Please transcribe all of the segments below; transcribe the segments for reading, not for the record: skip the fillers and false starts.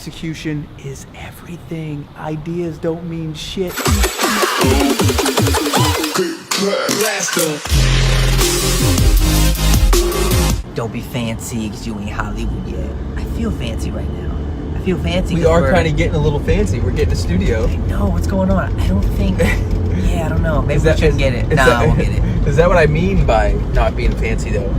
execution is everything. Ideas don't mean shit. Don't be fancy because you ain't Hollywood yet. I feel fancy right now. I feel fancy. We are kind of getting a little fancy. We're getting a studio. I know what's going on. I don't think. Yeah, I don't know. Maybe we shouldn't get it. Nah, we'll get it. Is that what I mean by not being fancy though?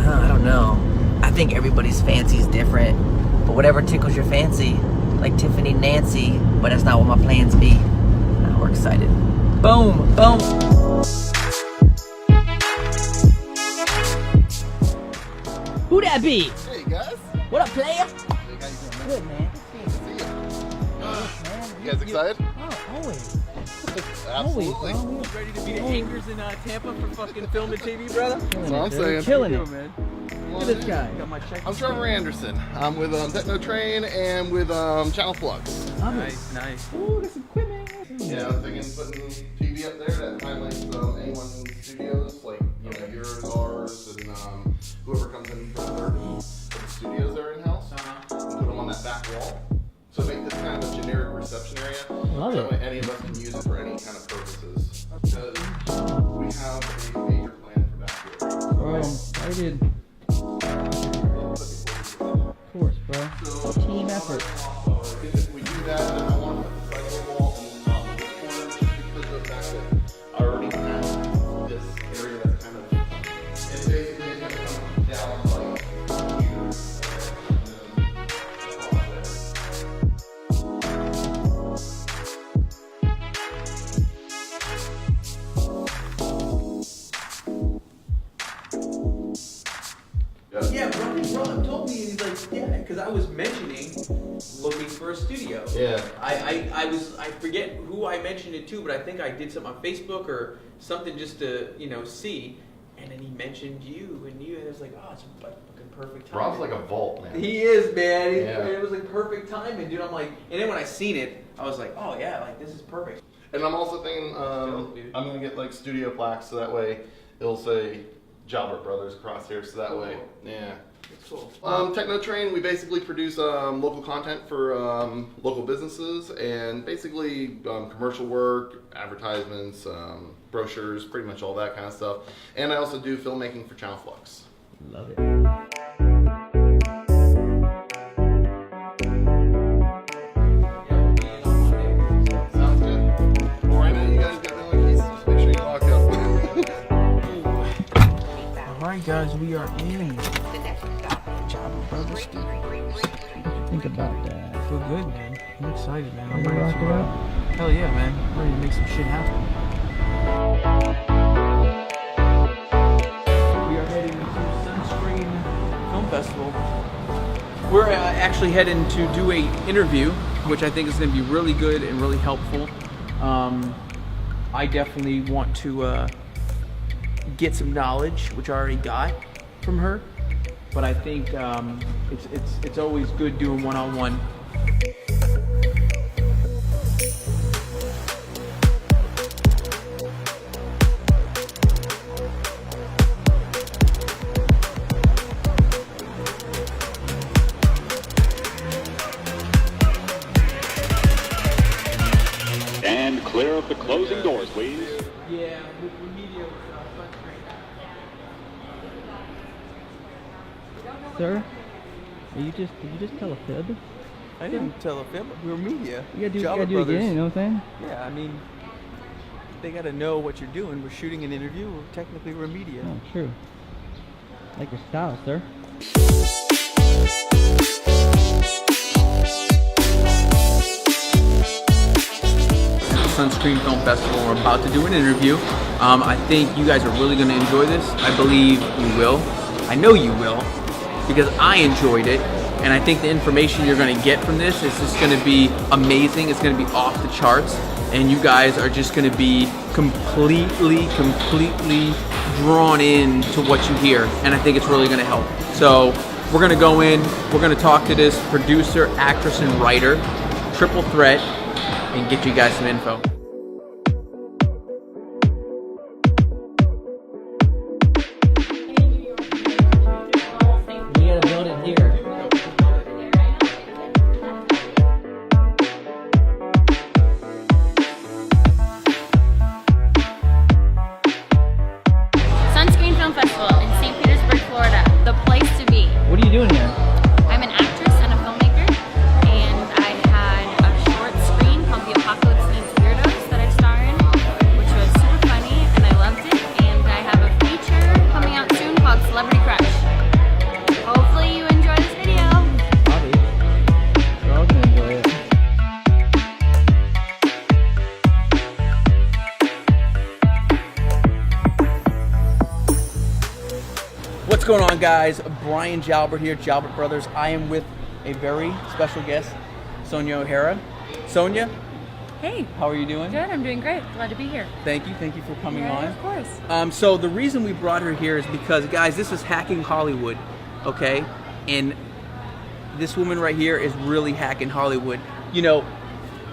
I don't know. I think everybody's fancy is different. But whatever tickles your fancy, like Tiffany and Nancy, but that's not what my plans be. Nah, we're excited. Boom, boom. Who that be? Hey guys. What up, player? Hey, how you doing, man? Good, man. You guys excited? Oh, always. Absolutely. Always, Ready to be the hangers in Tampa for fucking film and TV, brother? That's what I'm saying. Killing it. Man. Look at this guy. Got my check. I'm Trevor Anderson. I'm with Techno Train and with Channel Flux. Nice, nice. Ooh, there's some equipment. Yeah, I'm thinking putting TV up there that highlights anyone in the studios, like yours, ours, and whoever comes in for the studios that are in house. Put them on that back wall. So make this kind of a generic reception area. Love so it. any of us can use it for any kind of purposes. Because we have a major plan for back here. Bro, I'm excited. Of course, bro. So, Team effort. If we do that, then I want to put the side of the wall and this corner just because of the fact that I already have this area that's kind of, it's basically going to come down like here. And then across there. Yeah, Ron told me, and he's like, yeah, because I was mentioning looking for a studio. Yeah. I forget who I mentioned it to, but I think I did something on Facebook or something just to, see. And then he mentioned you, and it was like, oh, it's like fucking perfect timing. Rob's like a vault, man. He is, man. Yeah. It was like perfect timing, dude. I'm like, and then when I seen it, I was like, oh yeah, like this is perfect. And I'm also thinking, I'm going to get like studio plaques so that way it'll say Jalbert Brothers across here, so that way, yeah. It's cool. Techno Train, we basically produce local content for local businesses and basically commercial work, advertisements, brochures, pretty much all that kind of stuff. And I also do filmmaking for Channel Flux. Love it. Sounds good. Well, right now you guys got no keys, just make sure you lock up. Alright guys, we are in. Jalbert Brothers Studios. Think about that. I feel good, man. I'm excited, man. I'm Ready to ready rock it out? Hell yeah, man. I'm ready to make some shit happen. We are heading to Sunscreen Film Festival. We're actually heading to do a interview, which I think is going to be really good and really helpful. I definitely want to get some knowledge, which I already got from her. But I think it's always good doing one-on-one. And clear up the closing doors, please. Yeah, media sunscreen. Sir, did you just tell a fib? I didn't tell a fib. We were media. You gotta Jalbert do it Brothers. again, you know what I'm saying? Yeah, I mean, they gotta know what you're doing. We're shooting an interview. Technically, we're media. Oh, true. Like your style, sir. Sunscreen Film Festival. We're about to do an interview. I think you guys are really going to enjoy this. I believe you will. I know you will because I enjoyed it. And I think the information you're going to get from this is just going to be amazing. It's going to be off the charts. And you guys are just going to be completely drawn in to what you hear. And I think it's really going to help. So we're going to go in. We're going to talk to this producer, actress, and writer. Triple threat. And get you guys some info. We gotta build it here. going on, guys? Brian Jalbert here, Jalbert Brothers. I am with a very special guest, Sonja O'Hara. Sonja, Hey. how are you doing? Good, I'm doing great. Glad to be here. Thank you for coming on. Of course. So the reason we brought her here is because, guys, this is Hacking Hollywood, okay? And this woman right here is really hacking Hollywood. You know,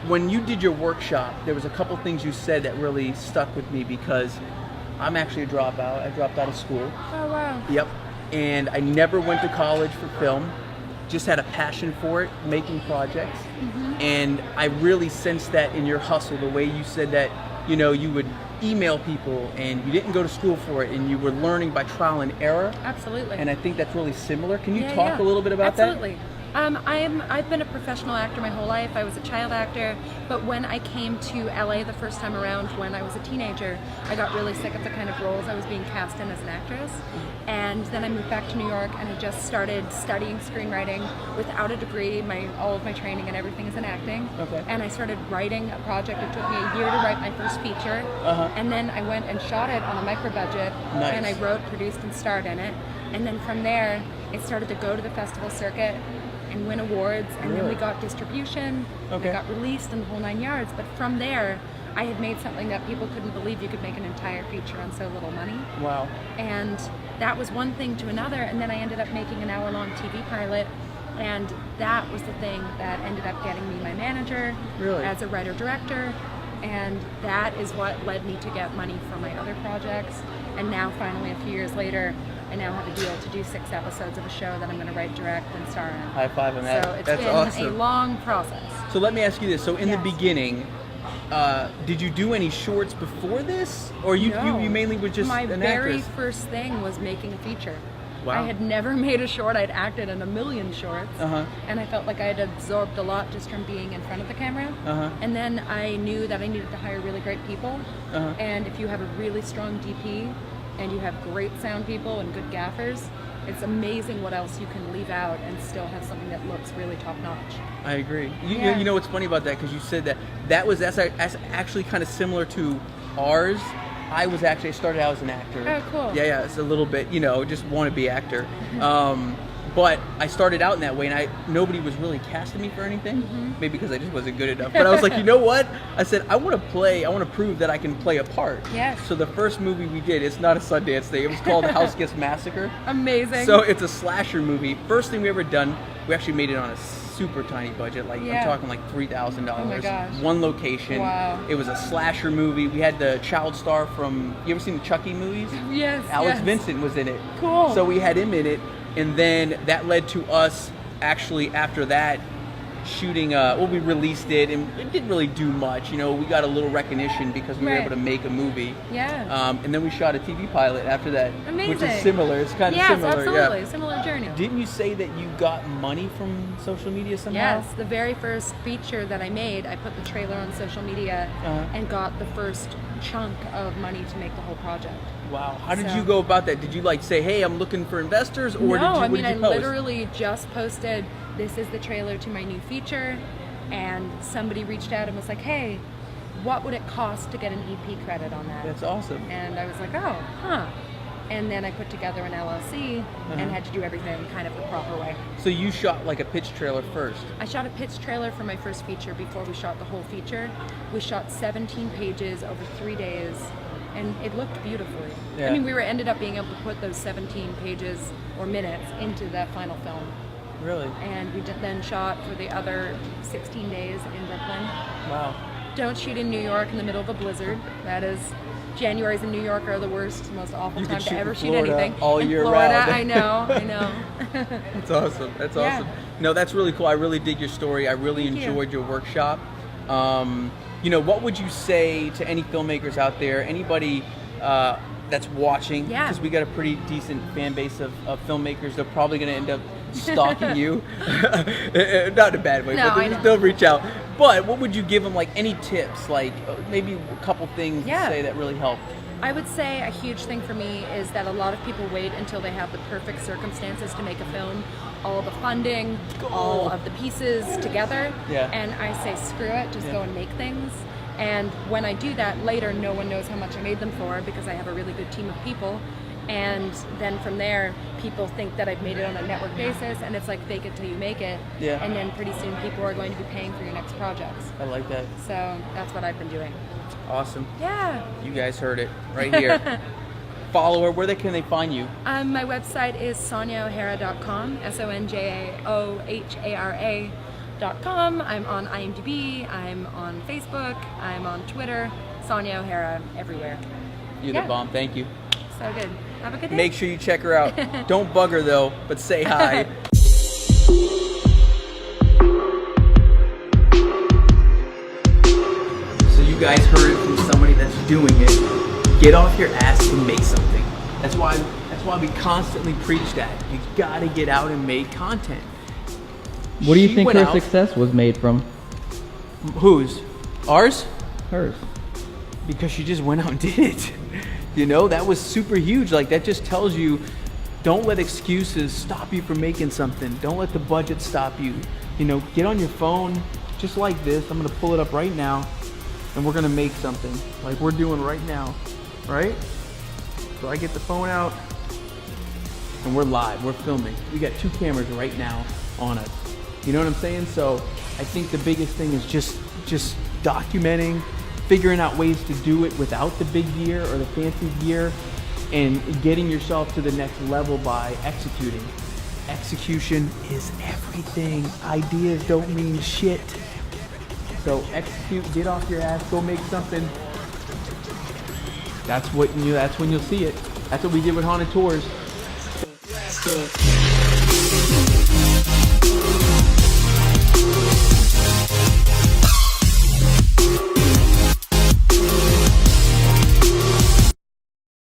when you did your workshop, there was a couple things you said that really stuck with me because I'm actually a dropout. I dropped out of school. Oh, wow. Yep. And I never went to college for film. Just had a passion for it, making projects. And I really sensed that in your hustle, the way you said that, you know, you would email people and you didn't go to school for it and you were learning by trial and error. Absolutely. And I think that's really similar. Can you Yeah, talk yeah. a little bit about Absolutely. I've been a professional actor my whole life. I was a child actor, but when I came to LA the first time around when I was a teenager, I got really sick of the kind of roles I was being cast in as an actress. And then I moved back to New York and I just started studying screenwriting without a degree. All of my training and everything is in acting. Okay. And I started writing a project. It took me a year to write my first feature. And then I went and shot it on a micro budget. Nice. And I wrote, produced, and starred in it. And then from there, it started to go to the festival circuit and win awards, and then Really? we got distribution, Okay. and I got released in the whole 9 yards. But from there, I had made something that people couldn't believe you could make an entire feature on so little money. Wow. And that was one thing to another, and then I ended up making an hour-long TV pilot, and that was the thing that ended up getting me my manager Really? as a writer-director, and that is what led me to get money for my other projects. And now finally, a few years later, I now have a deal to do 6 episodes of a show that I'm going to write, direct, and star in. High five on that. So it's That's been awesome. a long process. So let me ask you this. So in the Yes. beginning, did you do any shorts before this? Or you mainly were just my an very actress? first thing was making a feature. Wow. I had never made a short. I'd acted in a million shorts, and I felt like I had absorbed a lot just from being in front of the camera. And then I knew that I needed to hire really great people. And if you have a really strong DP and you have great sound people and good gaffers, it's amazing what else you can leave out and still have something that looks really top notch. I agree. Yeah. You know what's funny about that? Because you said that's actually kind of similar to ours. I started out as an actor. Oh, cool. Yeah, it's a little bit, just want to be actor. But I started out in that way, and nobody was really casting me for anything. Maybe because I just wasn't good enough. But I was like, you know what? I said, I want to prove that I can play a part. Yes. So the first movie we did, it's not a Sundance thing. It was called The House Gets Massacre. Amazing. So it's a slasher movie. First thing we ever done, we actually made it on a super tiny budget. Like Yeah. I'm talking like $3,000. Oh my gosh. One location. Wow. It was a slasher movie. We had the child star from. You ever seen the Chucky movies? Yes. Alex yes. Vincent was in it. Cool. So we had him in it, and then that led to us actually after that shooting. We released it, and it didn't really do much. We got a little recognition because we were Right. able to make a movie. Yeah. And then we shot a TV pilot after that, which is Amazing. similar. It's kind of Yes, similar. absolutely. Yeah. Similar journey. Didn't you say that you got money from social media somehow? Yes, the very first feature that I made, I put the trailer on social media and got the first chunk of money to make the whole project. Wow. How did So- you go about that? Did you say, "Hey, I'm looking for investors," or No, what I did you post? literally just posted, "This is the trailer to my new feature," and somebody reached out and was like, "Hey, what would it cost to get an EP credit on that?" That's awesome. And I was like, "Oh, huh." And then I put together an LLC and had to do everything kind of the proper way. So you shot like a pitch trailer first. I shot a pitch trailer for my first feature before we shot the whole feature. We shot 17 pages over 3 days, and it looked beautifully. Yeah. I mean, we ended up being able to put those 17 pages or minutes into the final film. Really? And we then shot for the other 16 days in Brooklyn. Wow. Don't shoot in New York in the middle of a blizzard. That is, Januaries in New York are the worst, most awful You time could to shoot ever in shoot Florida anything. all in year Florida, round. I know. That's awesome. That's Yeah. awesome. No, that's really cool. I really dig your story. I really Thank you. enjoyed your workshop. What would you say to any filmmakers out there, anybody that's watching? Yeah. Because we got a pretty decent fan base of filmmakers. They're probably going to end up stalking you. Not in a bad way, No, but I know. they'll reach out. But what would you give them, any tips, maybe a couple things Yeah. to say that really help? I would say a huge thing for me is that a lot of people wait until they have the perfect circumstances to make a film, all the funding, all of the pieces together. Yeah. And I say, screw it, just go and make things. And when I do that later, no one knows how much I made them for because I have a really good team of people. And then from there, people think that I've made it on a network basis, and it's like fake it till you make it. Yeah. And then pretty soon people are going to be paying for your next projects. I like that. So that's what I've been doing. Awesome. Yeah. You guys heard it right here. Follow her. Where can they find you? My website is sonjaohara.com, SONJAOHARA.com. I'm on IMDb, I'm on Facebook, I'm on Twitter, Sonja O'Hara, everywhere. You're Yeah. the bomb. Thank you. So good. Have a good day. Make sure you check her out. Don't bug her though, but say hi. So you guys heard it from somebody that's doing it. Get off your ass and make something. That's why we constantly preach that. You gotta get out and make content. What do you She think went her out- success was made from? Whose? Ours? Hers. Because she just went out and did it. You know, that was super huge. Like, that just tells you, don't let excuses stop you from making something. Don't let the budget stop you. You know, get on your phone just like this. I'm gonna pull it up right now and we're gonna make something like we're doing right now, right? So I get the phone out and we're live, we're filming. We got 2 cameras right now on us. You know what I'm saying? So I think the biggest thing is just documenting, figuring out ways to do it without the big gear or the fancy gear, and getting yourself to the next level by executing. Execution is everything. Ideas don't mean shit. So execute, get off your ass, go make something. That's when you'll see it. That's what we did with Haunted Tours.